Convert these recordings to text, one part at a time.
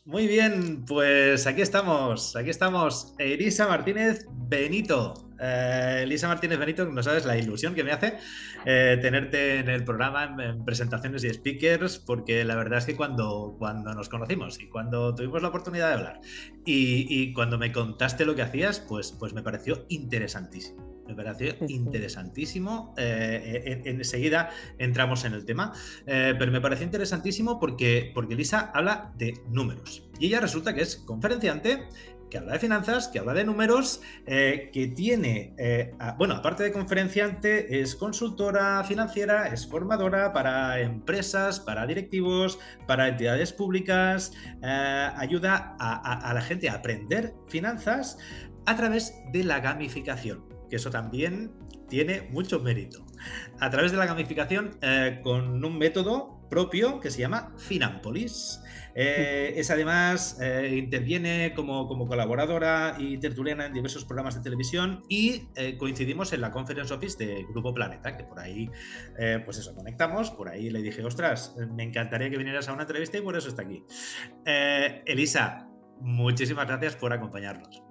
Muy bien, pues aquí estamos, Elisa Martínez Benito. Elisa Martínez Benito, no sabes la ilusión que me hace tenerte en el programa, en presentaciones y speakers, porque la verdad es que cuando nos conocimos y cuando tuvimos la oportunidad de hablar y cuando me contaste lo que hacías, pues me pareció interesantísimo. Me pareció Sí, sí. interesantísimo. Enseguida entramos en el tema. Pero me pareció interesantísimo porque Lisa habla de números. Y ella resulta que es conferenciante, que habla de finanzas, que habla de números, que tiene, bueno, aparte de conferenciante, es consultora financiera, es formadora para empresas, para directivos, para entidades públicas, ayuda a la gente a aprender finanzas a través de la gamificación, que eso también tiene mucho mérito. A través de la gamificación con un método propio que se llama Finanpolis. Es además, interviene como colaboradora y tertuliana en diversos programas de televisión y coincidimos en la Conference Office de Grupo Planeta, que por ahí, pues eso, conectamos, por ahí le dije, ostras, me encantaría que vinieras a una entrevista y por eso está aquí. Elisa, muchísimas gracias por acompañarnos.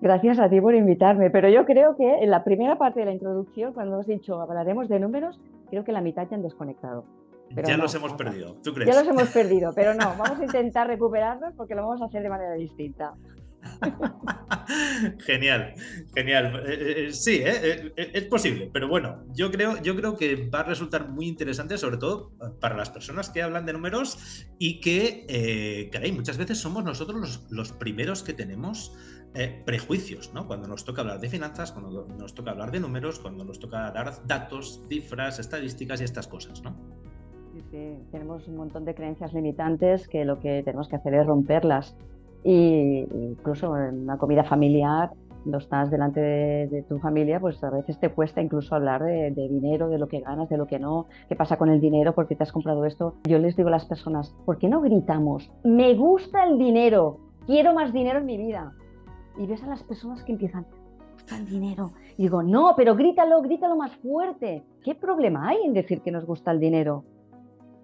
Gracias a ti por invitarme, pero yo creo que en la primera parte de la introducción, cuando hemos dicho hablaremos de números, creo que la mitad ya han desconectado. Pero Ya los no, hemos perdido, ¿tú ya los crees? hemos perdido, pero no, vamos a intentar recuperarlos porque lo vamos a hacer de manera distinta. Genial, genial. Sí, es posible, pero bueno, yo creo que va a resultar muy interesante, sobre todo para las personas que hablan de números y que, caray, muchas veces somos nosotros los primeros que tenemos prejuicios, ¿no? Cuando nos toca hablar de finanzas, cuando nos toca hablar de números, cuando nos toca dar datos, cifras, estadísticas y estas cosas, ¿no? Sí, sí, tenemos un montón de creencias limitantes que lo que tenemos que hacer es romperlas. Y incluso en una comida familiar, cuando estás delante de tu familia, pues a veces te cuesta incluso hablar de dinero, de lo que ganas, de lo que no, qué pasa con el dinero, por qué te has comprado esto. Yo les digo a las personas, ¿por qué no gritamos? Me gusta el dinero, quiero más dinero en mi vida. Y ves a las personas que empiezan, me gusta el dinero. Y digo, no, pero grítalo, grítalo más fuerte. ¿Qué problema hay en decir que nos gusta el dinero?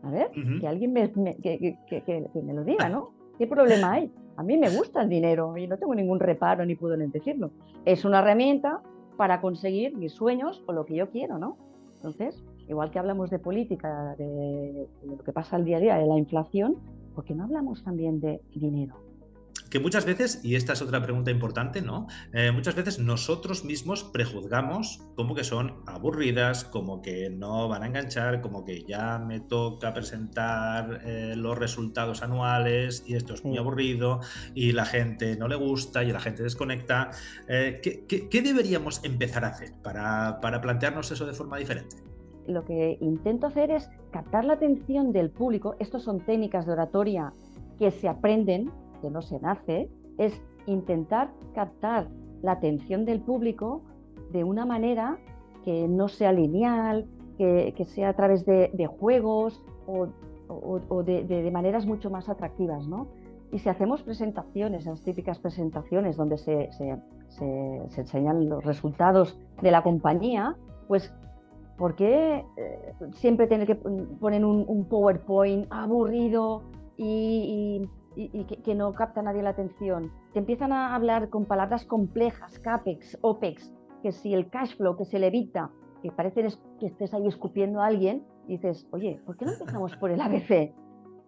A ver, Uh -huh. que alguien que me lo diga, ¿no? ¿Qué problema hay? A mí me gusta el dinero y no tengo ningún reparo ni puedo en decirlo. Es una herramienta para conseguir mis sueños o lo que yo quiero, ¿no? Entonces, igual que hablamos de política, de lo que pasa al día a día, de la inflación, ¿por qué no hablamos también de dinero? Que muchas veces, y esta es otra pregunta importante, ¿no? Muchas veces nosotros mismos prejuzgamos como que son aburridas, como que no van a enganchar, como que ya me toca presentar los resultados anuales y esto es muy Sí. aburrido y la gente no le gusta y la gente desconecta. ¿Qué deberíamos empezar a hacer para plantearnos eso de forma diferente? Lo que intento hacer es captar la atención del público. Estas son técnicas de oratoria que se aprenden, que no se nace, es intentar captar la atención del público de una manera que no sea lineal, que sea a través de juegos o de maneras mucho más atractivas, ¿no? Y si hacemos presentaciones, las típicas presentaciones donde se enseñan los resultados de la compañía, pues ¿por qué siempre tener que poner un PowerPoint aburrido y que no capta nadie la atención? Te empiezan a hablar con palabras complejas, CAPEX, OPEX, que si el cash flow, que se le evita, que parece que estés ahí escupiendo a alguien, y dices, oye, ¿por qué no empezamos por el ABC?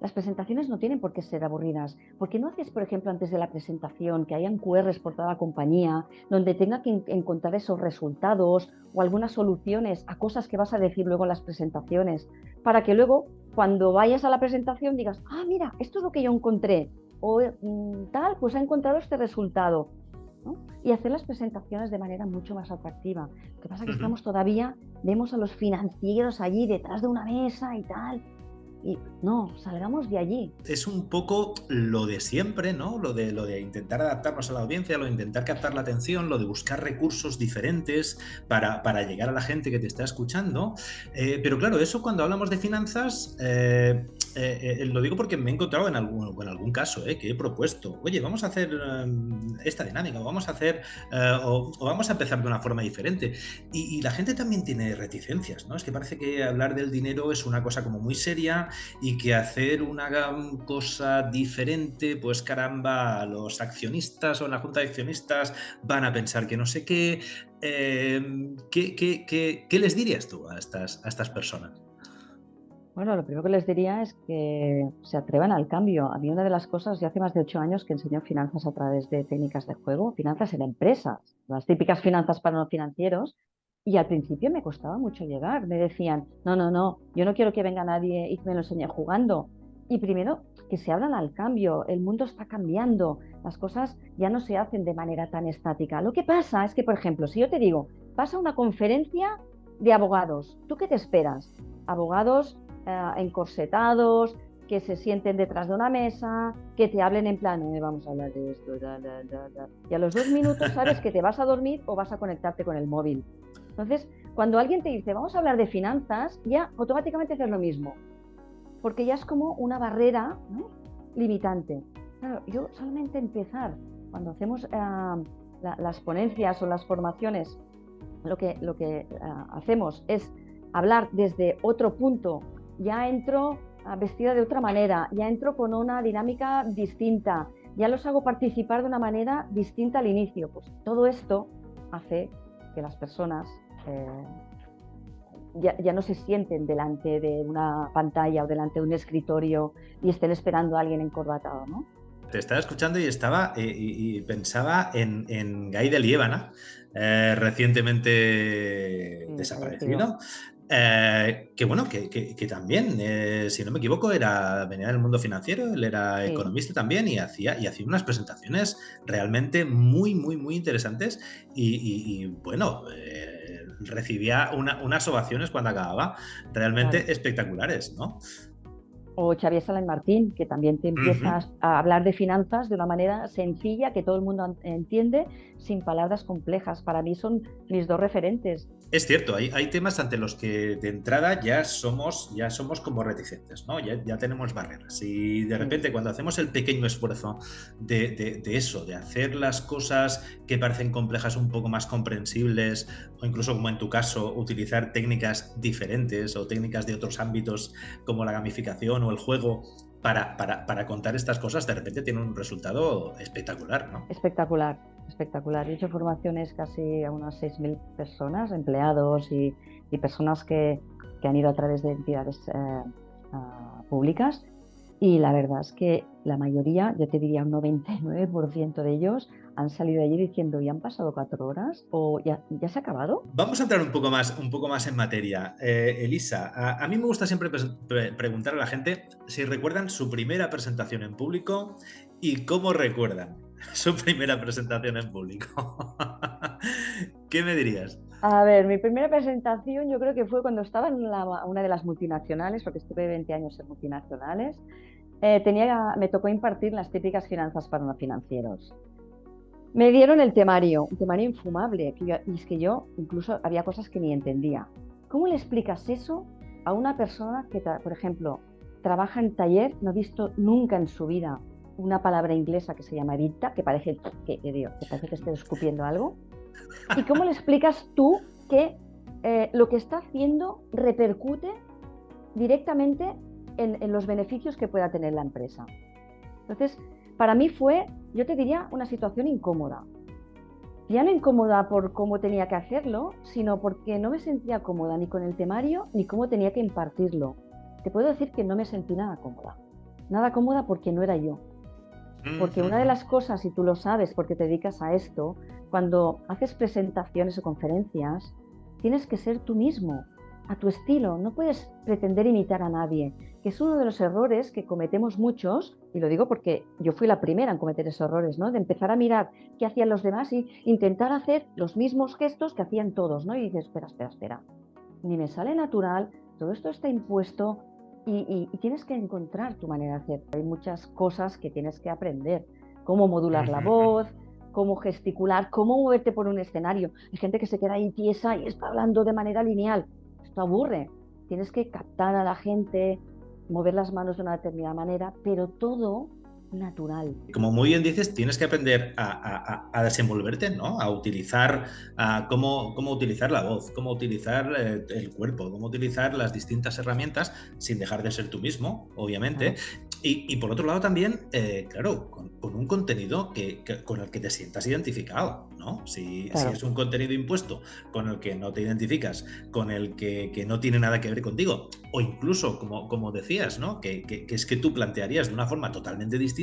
Las presentaciones no tienen por qué ser aburridas. ¿Por qué no haces, por ejemplo, antes de la presentación, que hayan QRs por toda la compañía, donde tenga que encontrar esos resultados o algunas soluciones a cosas que vas a decir luego en las presentaciones, para que luego, cuando vayas a la presentación, digas, ah, mira, esto es lo que yo encontré, o tal, pues he encontrado este resultado, ¿no? Y hacer las presentaciones de manera mucho más atractiva. Lo que pasa es que estamos todavía, vemos a los financieros allí detrás de una mesa y tal, y no, salgamos de allí. Es un poco lo de siempre, ¿no? Lo de intentar adaptarnos a la audiencia, lo de intentar captar la atención, lo de buscar recursos diferentes para llegar a la gente que te está escuchando. Pero claro, eso cuando hablamos de finanzas, lo digo porque me he encontrado en algún caso que he propuesto, oye, vamos a hacer esta dinámica, o vamos a hacer, o vamos a empezar de una forma diferente. Y la gente también tiene reticencias, ¿no? Es que parece que hablar del dinero es una cosa como muy seria y que hacer una cosa diferente, pues caramba, los accionistas o la junta de accionistas van a pensar que no sé qué. ¿Qué les dirías tú a estas personas? Bueno, lo primero que les diría es que se atrevan al cambio. A mí una de las cosas, ya hace más de 8 años que enseño finanzas a través de técnicas de juego, finanzas en empresas, las típicas finanzas para no financieros, y al principio me costaba mucho llegar. Me decían, no, no, no, yo no quiero que venga nadie y que me lo enseñe jugando. Y primero, que se abran al cambio, el mundo está cambiando, las cosas ya no se hacen de manera tan estática. Lo que pasa es que, por ejemplo, si yo te digo, pasa una conferencia de abogados, ¿tú qué te esperas? Abogados encorsetados, que se sienten detrás de una mesa, que te hablen en plan, vamos a hablar de esto, da, da, da, da. Y a los 2 minutos sabes que te vas a dormir o vas a conectarte con el móvil. Entonces, cuando alguien te dice, vamos a hablar de finanzas, ya automáticamente haces lo mismo, porque ya es como una barrera, ¿no?, limitante. Claro, yo solamente empezar, cuando hacemos las ponencias o las formaciones, lo que hacemos es hablar desde otro punto. Ya entro vestida de otra manera, ya entro con una dinámica distinta, ya los hago participar de una manera distinta al inicio. Pues todo esto hace que las personas ya no se sienten delante de una pantalla o delante de un escritorio y estén esperando a alguien encorbatado, ¿no? Te estaba escuchando y pensaba en Guy de Liébana, recientemente Sí, fallecido. desaparecido, que bueno, que también, si no me equivoco, venía del mundo financiero, él era Sí. economista también y hacía unas presentaciones realmente muy, muy, muy interesantes bueno, recibía unas ovaciones cuando acababa Claro. realmente espectaculares, ¿no? O Xavier Salai Martín, que también te Ujú. empiezas a hablar de finanzas de una manera sencilla que todo el mundo entiende, sin palabras complejas. Para mí son mis dos referentes. Es cierto, hay temas ante los que de entrada ya somos como reticentes, ¿no? Ya tenemos barreras. Y de Sí, repente, cuando hacemos el pequeño esfuerzo de eso, de hacer las cosas que parecen complejas un poco más comprensibles, o incluso como en tu caso, utilizar técnicas diferentes o técnicas de otros ámbitos como la gamificación o el juego para contar estas cosas, de repente tiene un resultado espectacular, ¿no? espectacular, espectacular. He hecho formaciones casi a unas 6.000 personas, empleados y personas que han ido a través de entidades públicas. Y la verdad es que la mayoría, yo te diría un 99% de ellos, han salido de allí diciendo, ¿ya han pasado 4 horas? ¿O ya se ha acabado? Vamos a entrar un poco más en materia. Elisa, a mí me gusta siempre preguntar a la gente si recuerdan su primera presentación en público y cómo recuerdan su primera presentación en público. ¿Qué me dirías? A ver, mi primera presentación yo creo que fue cuando estaba en una de las multinacionales, porque estuve 20 años en multinacionales. Me tocó impartir las típicas finanzas para no financieros. Me dieron el temario, un temario infumable, y es que yo incluso había cosas que ni entendía. ¿Cómo le explicas eso a una persona que, por ejemplo, trabaja en taller, no ha visto nunca en su vida una palabra inglesa que se llama evita, que parece que parece que esté escupiendo algo? ¿Y cómo le explicas tú que lo que está haciendo repercute directamente en los beneficios que pueda tener la empresa? Entonces, para mí fue, yo te diría, una situación incómoda. Ya no incómoda por cómo tenía que hacerlo, sino porque no me sentía cómoda ni con el temario ni cómo tenía que impartirlo. Te puedo decir que no me sentí nada cómoda. Nada cómoda porque no era yo. Porque una de Ujú. las cosas, y tú lo sabes porque te dedicas a esto, cuando haces presentaciones o conferencias, tienes que ser tú mismo, a tu estilo, no puedes pretender imitar a nadie, que es uno de los errores que cometemos muchos, y lo digo porque yo fui la primera en cometer esos errores, ¿no? De empezar a mirar qué hacían los demás y intentar hacer los mismos gestos que hacían todos, ¿no? Y dices, espera, espera, espera, ni me sale natural, todo esto está impuesto y tienes que encontrar tu manera de hacer. Hay muchas cosas que tienes que aprender, cómo modular la Ujú. voz, cómo gesticular, cómo moverte por un escenario. Hay gente que se queda ahí tiesa y está hablando de manera lineal. Esto aburre. Tienes que captar a la gente mover las manos de una determinada manera, pero todo natural. Como muy bien dices, tienes que aprender a desenvolverte, ¿no? A utilizar, cómo utilizar la voz, cómo utilizar el cuerpo, cómo utilizar las distintas herramientas sin dejar de ser tú mismo, obviamente. Claro. Y por otro lado también, claro, con un contenido con el que te sientas identificado, ¿no? Si Claro. es un contenido impuesto con el que no te identificas, con el que no tiene nada que ver contigo, o incluso, como decías, ¿no? Que es que tú plantearías de una forma totalmente distinta,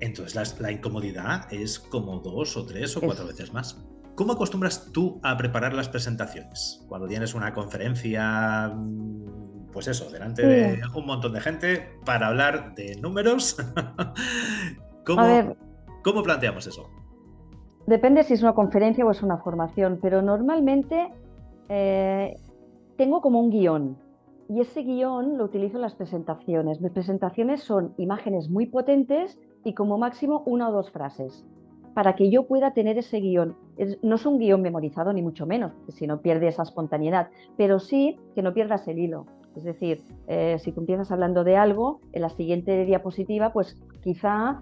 entonces la incomodidad es como 2 o 3 o 4 Es, veces más. ¿Cómo acostumbras tú a preparar las presentaciones? Cuando tienes una conferencia, pues eso, delante sí, de un montón de gente para hablar de números, a ¿cómo, ver, cómo planteamos eso? depende si es una conferencia o es una formación, pero normalmente eh, tengo como un guión y ese guión lo utilizo en las presentaciones. Mis presentaciones son imágenes muy potentes y como máximo una o dos frases para que yo pueda tener ese guión. No es un guión memorizado ni mucho menos, si no pierde esa espontaneidad, pero sí que no pierdas el hilo. Es decir, si tú empiezas hablando de algo, en la siguiente diapositiva, pues quizá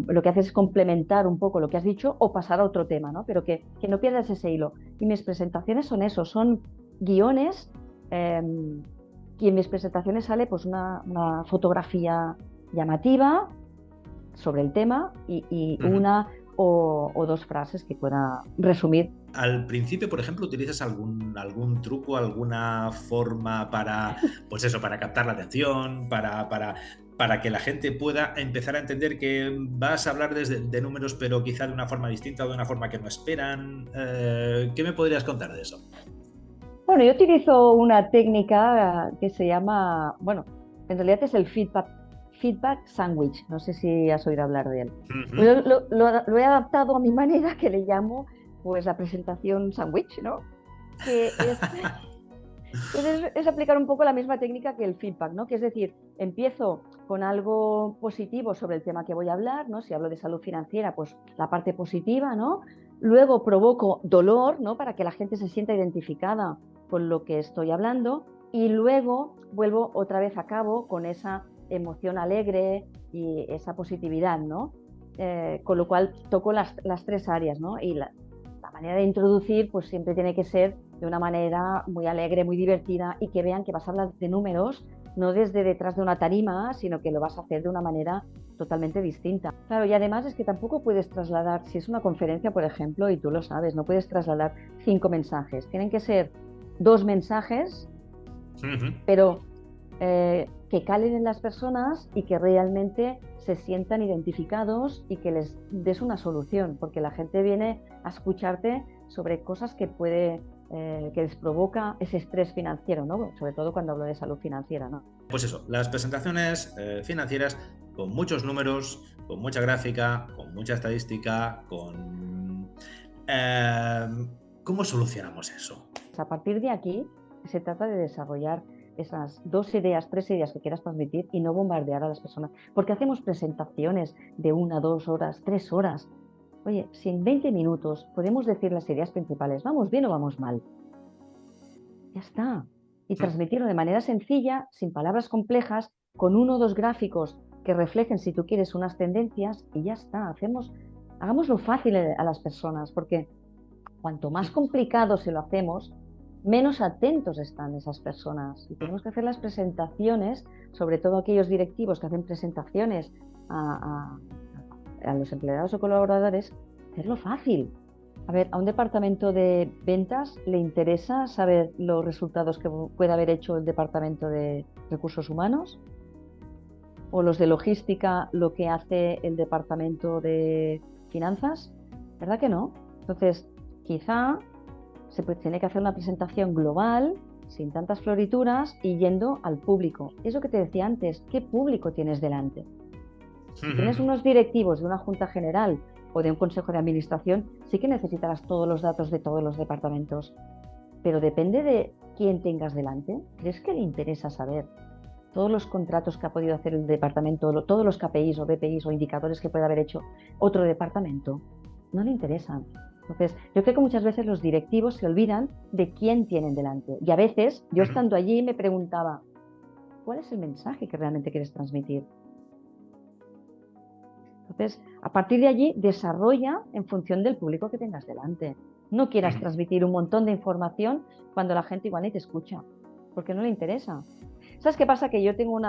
lo que haces es complementar un poco lo que has dicho o pasar a otro tema, ¿no? Pero que no pierdas ese hilo. Y mis presentaciones son eso, son guiones y en mis presentaciones sale pues una fotografía llamativa sobre el tema y Ujú. una o dos frases que pueda resumir. Al principio, por ejemplo, ¿utilizas algún truco, alguna forma para, pues eso, para captar la atención, para que la gente pueda empezar a entender que vas a hablar de números, pero quizá de una forma distinta o de una forma que no esperan? ¿Qué me podrías contar de eso? Bueno, yo utilizo una técnica que se llama, bueno, en realidad es el feedback sandwich. No sé si has oído hablar de él. Ujú. Lo he adaptado a mi manera, que le llamo pues la presentación sandwich, ¿no? Que es, pues es aplicar un poco la misma técnica que el feedback, ¿no? Que es decir, empiezo con algo positivo sobre el tema que voy a hablar, ¿no? Si hablo de salud financiera, pues la parte positiva, ¿no? Luego provoco dolor, ¿no? Para que la gente se sienta identificada con lo que estoy hablando y luego vuelvo otra vez a cabo con esa emoción alegre y esa positividad, ¿no? Con lo cual toco las tres áreas, ¿no? Y la manera de introducir pues siempre tiene que ser de una manera muy alegre, muy divertida y que vean que vas a hablar de números no desde detrás de una tarima, sino que lo vas a hacer de una manera totalmente distinta. Claro, y además es que tampoco puedes trasladar, si es una conferencia, por ejemplo, y tú lo sabes, no puedes trasladar 5 mensajes. Tienen que ser 2 mensajes, Ujú. pero que calen en las personas y que realmente se sientan identificados y que les des una solución, porque la gente viene a escucharte sobre cosas que les provoca ese estrés financiero, ¿no? Sobre todo cuando hablo de salud financiera, ¿no? Pues eso, las presentaciones financieras con muchos números, con mucha gráfica, con mucha estadística, con... eh, ¿Cómo solucionamos eso? A partir de aquí se trata de desarrollar esas 2 ideas, 3 ideas que quieras transmitir y no bombardear a las personas, porque hacemos presentaciones de 1, 2 horas, 3 horas. Oye, si en 20 minutos podemos decir las ideas principales, ¿vamos bien o vamos mal? Ya está. Y transmitirlo de manera sencilla, sin palabras complejas, con 1 o 2 gráficos que reflejen, si tú quieres, unas tendencias y ya está. Hagámoslo fácil a las personas, porque cuanto más complicado se lo hacemos, menos atentos están esas personas. Y tenemos que hacer las presentaciones, sobre todo aquellos directivos que hacen presentaciones a, a los empleados o colaboradores, hacerlo fácil. A ver, a un departamento de ventas le interesa saber los resultados que puede haber hecho el departamento de recursos humanos o los de logística, lo que hace el departamento de finanzas. ¿Verdad que no? Entonces, quizá tiene que hacer una presentación global, sin tantas florituras y yendo al público. Es lo que te decía antes, ¿qué público tienes delante? Si tienes unos directivos de una junta general o de un consejo de administración, sí que necesitarás todos los datos de todos los departamentos, pero depende de quién tengas delante. ¿Crees que le interesa saber todos los contratos que ha podido hacer el departamento, todos los KPIs o BPIs o indicadores que puede haber hecho otro departamento? No le interesan. Entonces, yo creo que muchas veces los directivos se olvidan de quién tienen delante. Y a veces, yo estando allí, me preguntaba, cuál es el mensaje que realmente quieres transmitir. Entonces, a partir de allí, desarrolla en función del público que tengas delante. No quieras transmitir un montón de información cuando la gente igual ni te escucha, porque no le interesa. ¿Sabes qué pasa? Que yo tengo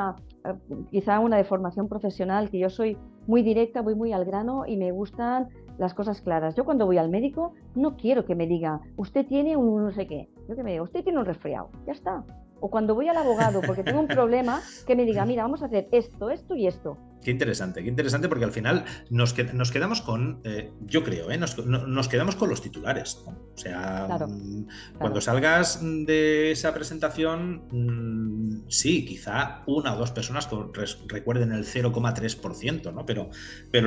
quizá una deformación profesional, que yo soy muy directa, voy muy al grano y me gustan las cosas claras. Yo cuando voy al médico no quiero que me diga, usted tiene un no sé qué. Yo que me diga, usted tiene un resfriado. Ya está. O cuando voy al abogado porque tengo un problema, que me diga, mira, vamos a hacer esto, esto y esto. Qué interesante porque al final nos quedamos con, yo creo, nos quedamos con los titulares, ¿no? O sea, Claro, cuando salgas de esa presentación, sí, quizá una o dos personas recuerden el 0,3%, ¿no? Pero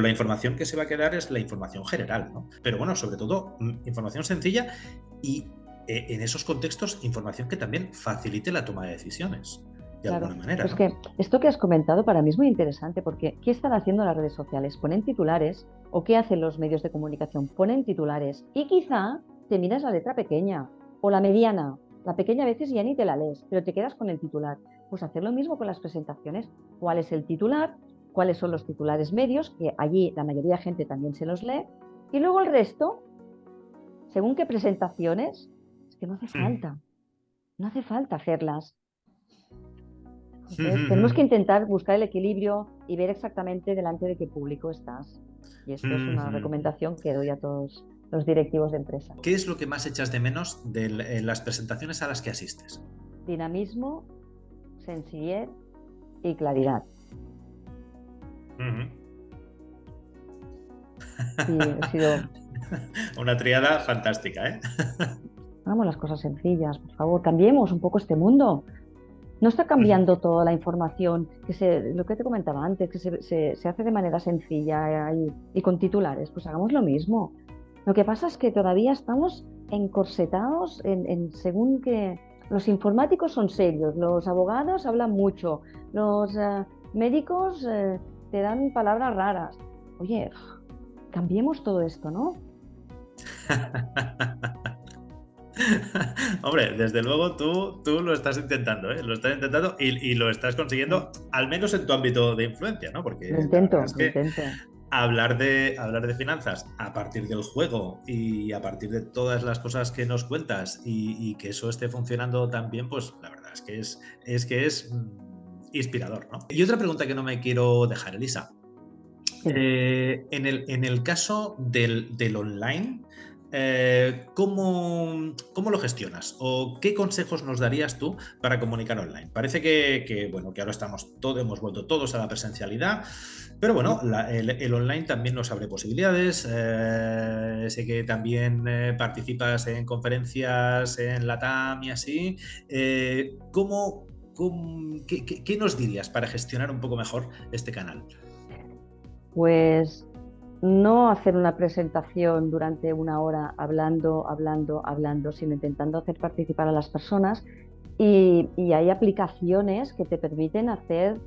la información que se va a quedar es la información general, ¿no? Pero bueno, sobre todo, información sencilla y en esos contextos, información que también facilite la toma de decisiones. De alguna manera, pues ¿no? que esto que has comentado para mí es muy interesante, porque ¿qué están haciendo las redes sociales? Ponen titulares, o ¿qué hacen los medios de comunicación? Ponen titulares y quizá te miras la letra pequeña o la mediana. La pequeña a veces ya ni te la lees, pero te quedas con el titular. Pues hacer lo mismo con las presentaciones. ¿Cuál es el titular? ¿Cuáles son los titulares medios? Que allí la mayoría de gente también se los lee. Y luego el resto, según qué presentaciones, es que no hace falta. No hace falta hacerlas. Entonces, tenemos que intentar buscar el equilibrio y ver exactamente delante de qué público estás. Y esto es una recomendación que doy a todos los directivos de empresa. ¿Qué es lo que más echas de menos de las presentaciones a las que asistes? Dinamismo, sencillez y claridad. Sí, ha sido... Una tríada fantástica, ¿eh? Hagamos las cosas sencillas, por favor. Cambiemos un poco este mundo. No está cambiando toda la información, lo que te comentaba antes, que se hace de manera sencilla y con titulares. Pues hagamos lo mismo. Lo que pasa es que todavía estamos encorsetados según que los informáticos son serios, los abogados hablan mucho, los médicos te dan palabras raras. Oye, cambiemos todo esto, ¿no? Hombre, desde luego tú lo estás intentando, ¿eh? Lo estás intentando y lo estás consiguiendo, al menos en tu ámbito de influencia, ¿no? Porque Lo intento, es que hablar de finanzas a partir del juego y a partir de todas las cosas que nos cuentas y que eso esté funcionando tan bien, pues la verdad es que es inspirador, ¿no? Y otra pregunta que no me quiero dejar, Elisa. Sí. En el caso del online, ¿cómo lo gestionas? ¿O qué consejos nos darías tú para comunicar online? Parece que ahora hemos vuelto todos a la presencialidad, pero bueno, el online también nos abre posibilidades. Sé que también participas en conferencias en LATAM y así. ¿Qué nos dirías para gestionar un poco mejor este canal? Pues no hacer una presentación durante una hora hablando, sino intentando hacer participar a las personas. Y hay aplicaciones que te permiten hacer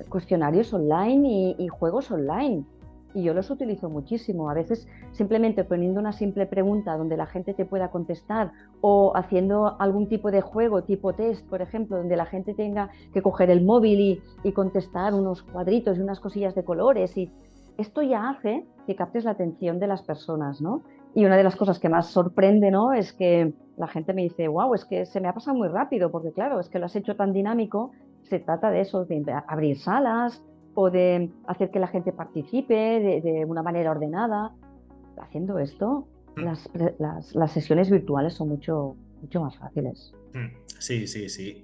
cuestionarios online y juegos online. Y yo los utilizo muchísimo. A veces simplemente poniendo una simple pregunta donde la gente te pueda contestar, o haciendo algún tipo de juego tipo test, por ejemplo, donde la gente tenga que coger el móvil y contestar unos cuadritos y unas cosillas de colores. Y esto ya hace que captes la atención de las personas, ¿no? Y una de las cosas que más sorprende, ¿no?, es que la gente me dice, wow, es que se me ha pasado muy rápido, porque claro, es que lo has hecho tan dinámico. Se trata de eso, de abrir salas o de hacer que la gente participe de una manera ordenada. Haciendo esto, las sesiones virtuales son mucho más fáciles. Sí.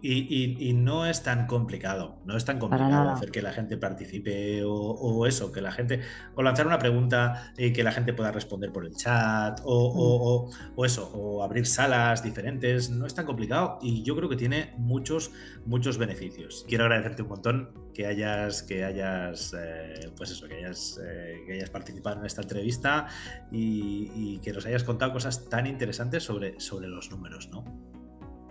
Y no es tan complicado. No es tan complicado hacer que la gente participe o eso, que la gente, o lanzar una pregunta y que la gente pueda responder por el chat o eso, o abrir salas diferentes. No es tan complicado y yo creo que tiene muchos beneficios. Quiero agradecerte un montón que hayas participado en esta entrevista y que nos hayas contado cosas tan interesantes sobre los números, ¿no?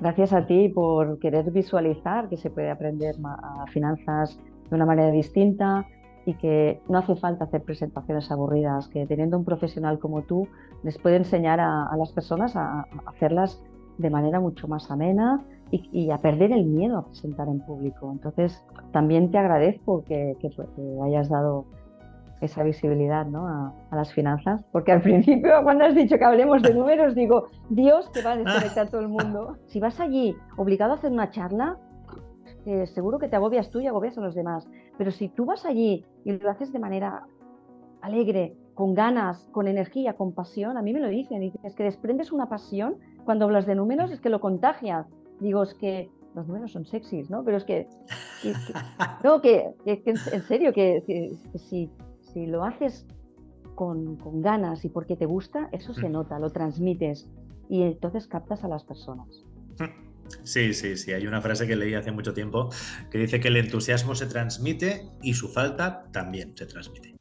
Gracias a ti por querer visualizar que se puede aprender a finanzas de una manera distinta y que no hace falta hacer presentaciones aburridas, que teniendo un profesional como tú les puede enseñar a las personas a hacerlas de manera mucho más amena y a perder el miedo a presentar en público. Entonces, también te agradezco que hayas dado esa visibilidad, ¿no? a las finanzas, porque al principio cuando has dicho que hablemos de números, digo, Dios, que va a desconectar todo el mundo. Si vas allí obligado a hacer una charla, seguro que te agobias tú y agobias a los demás, pero si tú vas allí y lo haces de manera alegre, con ganas, con energía, con pasión, a mí me lo dicen, y es que desprendes una pasión cuando hablas de números, es que lo contagias. Digo, es que los números son sexys, ¿no? Pero es no, en serio, que si lo haces con ganas y porque te gusta, eso se nota, lo transmites y entonces captas a las personas. Sí, hay una frase que leí hace mucho tiempo que dice que el entusiasmo se transmite y su falta también se transmite.